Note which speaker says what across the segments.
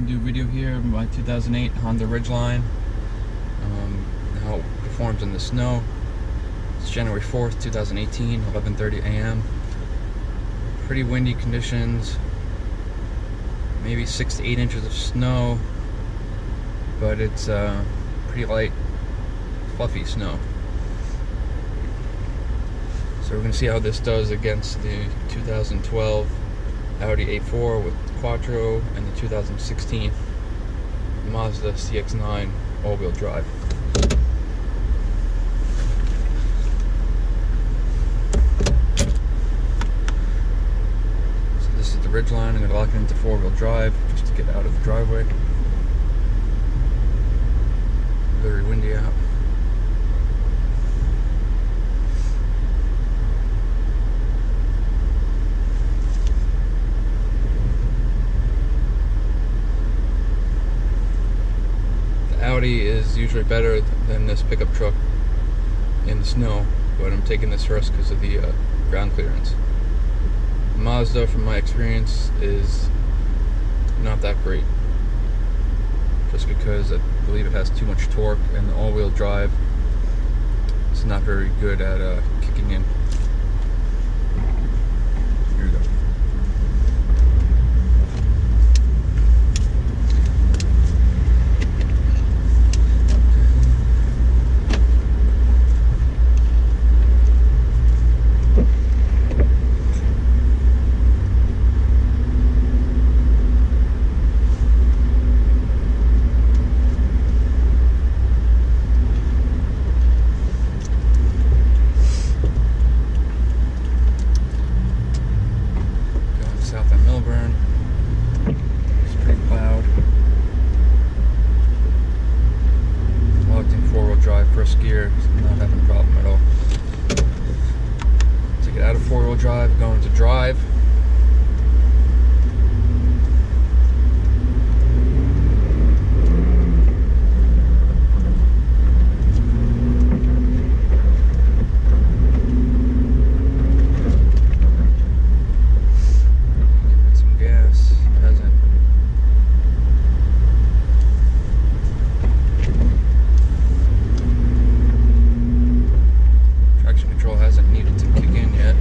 Speaker 1: do a video here of my 2008 Honda Ridgeline, how it performs in the snow. It's January 4th, 2018, 11:30 a.m. Pretty windy conditions, maybe 6 to 8 inches of snow, but it's pretty light, fluffy snow. So we're going to see how this does against the 2012 Audi A4 with Quattro and the 2016 Mazda CX-9 all-wheel drive. So this is the Ridgeline. I'm going to lock it into four-wheel drive just to get out of the driveway. Very windy out. Audi is usually better than this pickup truck in the snow, but I'm taking this risk because of the ground clearance. Mazda, from my experience, is not that great, just because I believe it has too much torque, and the all-wheel drive is not very good at kicking in. Here we go. South at Milburn. It's pretty loud. Locked in four-wheel drive, first gear, not having a problem at all. Take it out of four-wheel drive, going to drive. Hasn't needed to kick in yet.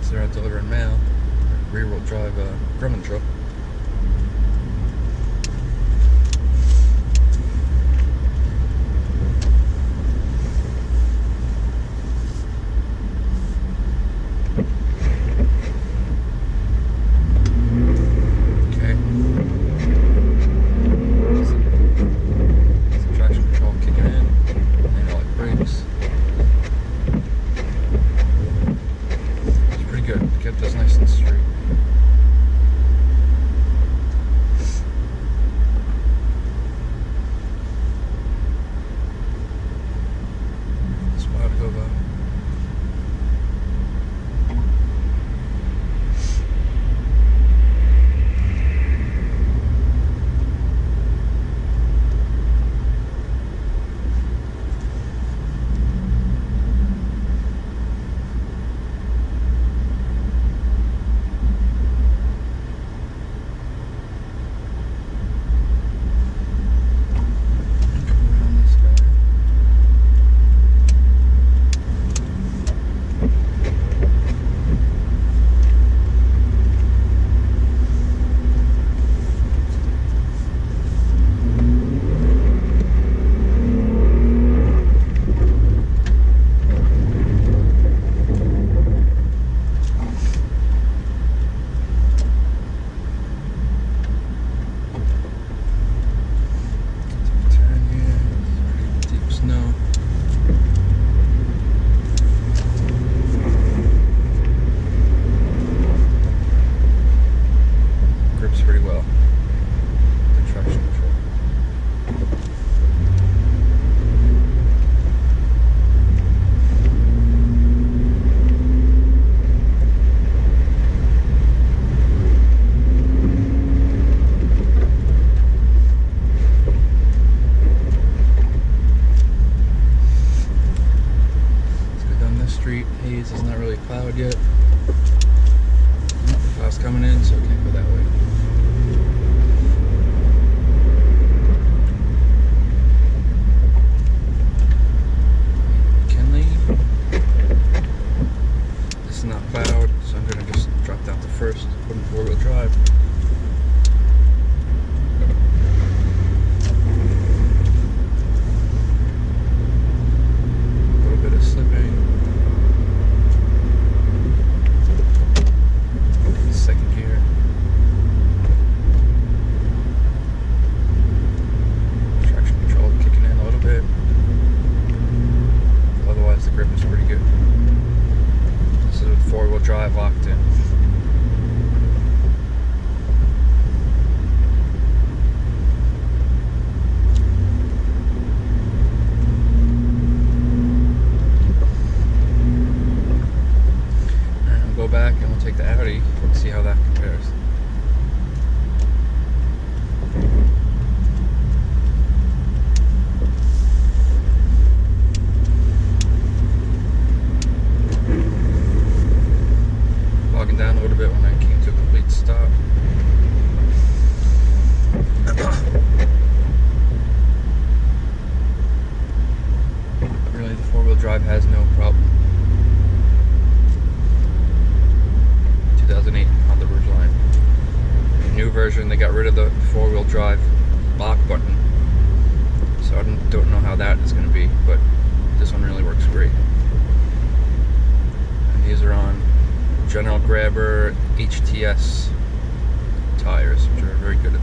Speaker 1: So they're out delivering mail. Rear-wheel drive Grumman truck. Get this nice and straight. haze. It's not really cloud yet. Cloud's coming in, so we can't go that way. Kenley. This is not cloud, so I'm gonna just drop down to first, put in 4-wheel drive. Drive locked in. And we'll go back and we'll take the Audi and see how that compares. Down a little bit when I came to a complete stop. Really, the 4-wheel drive has no problem. 2008 Honda Ridgeline. New version, they got rid of the 4-wheel drive lock button, so I don't know how that is going to be, but this one really works great. And these are on General Grabber HTS tires, which are very good at